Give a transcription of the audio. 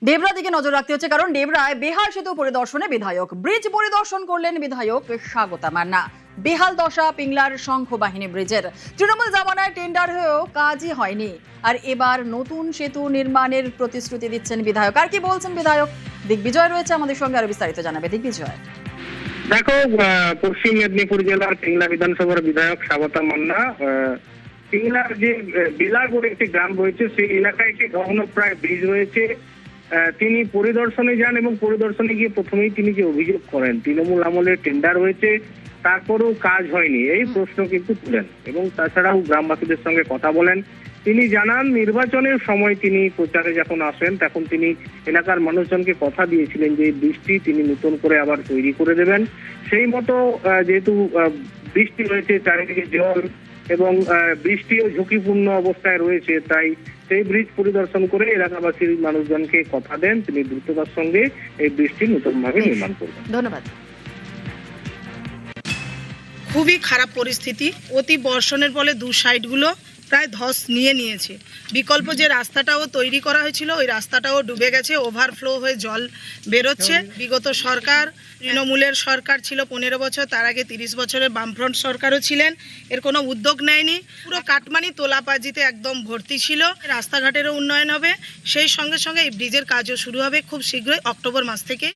ডেবরা দিকে নজর রাখতে হচ্ছে, কারণ ডেবরায় বেহাল সেতু পরিদর্শনে বিধায়ক। ব্রিজ পরিদর্শন করলেন বিধায়ক স্বাগতা মান্না। বেহাল দশা পিংলার শঙ্খ বাহিনী ব্রিজের। তৃণমূল জামানায় টেন্ডার হয়েও কাজই হয়নি, আর এবার নতুন সেতু নির্মাণের প্রতিশ্রুতি দিচ্ছেন বিধায়ক। আর কি বলছেন বিধায়ক? দিগ্বিজয় রয়েছে আমাদের সঙ্গে, আরো বিস্তারিত জানাবে দিগ্বিজয়। দেখো, পশ্চিম মেদিনীপুর জেলার পিংলা বিধানসভার বিধায়ক স্বাগতা মান্না পিংলার যে বিলার বলে একটি গ্রাম রয়েছে, সেই এলাকায় একটি প্রায় ব্রিজ রয়েছে। তিনি পরিদর্শনে যান এবং পরিদর্শনে গিয়ে প্রথমেই তিনি যে অভিযোগ করেন তৃণমূল আমলে টেন্ডার হয়েছে, তারপরেও কাজ হয়নি, এই প্রশ্ন কিন্তু তুলেন এবং তাছাড়াও গ্রামবাসীদের সঙ্গে কথা বলেন। তিনি জানান, নির্বাচনের সময় তিনি প্রচারে যখন আসেন তখন তিনি এলাকার মানুষজনকে কথা দিয়েছিলেন যে এই বৃষ্টি তিনি নতুন করে আবার তৈরি করে দেবেন। সেই মতো যেহেতু বৃষ্টি হয়েছে, চারিদিকে জল এবং বৃষ্টিও ঝুঁকিপূর্ণ অবস্থায় রয়েছে, তাই সেই ব্রিজ পরিদর্শন করে এলাকাবাসীর মানুষজনকে কথা দেন তিনি দ্রুততার সঙ্গে এই বৃষ্টি নতুনভাবে নির্মাণ করবেন। ধন্যবাদ। খুবই খারাপ পরিস্থিতি। অতি বর্ষণের ফলে দু সাইডগুলো প্রায় ধস নিয়েছে। বিকল্প যে রাস্তাটাও তৈরি করা হয়েছিল ওই রাস্তাটাও ডুবে গেছে, ওভারফ্লো হয়ে জল বেরোচ্ছে। বিগত সরকার, তৃণমূলের সরকার ছিল 15 বছর, তার আগে 30 বছরের বামফ্রন্ট সরকারও ছিলেন, এর কোনো উদ্যোগ নেয়নি। পুরো কাটমানি তোলাবাজিতে একদম ভর্তি ছিল। রাস্তাঘাটেরও উন্নয়ন হবে, সেই সঙ্গে সঙ্গে এই ব্রিজের কাজও শুরু হবে খুব শীঘ্রই, অক্টোবর মাস থেকে।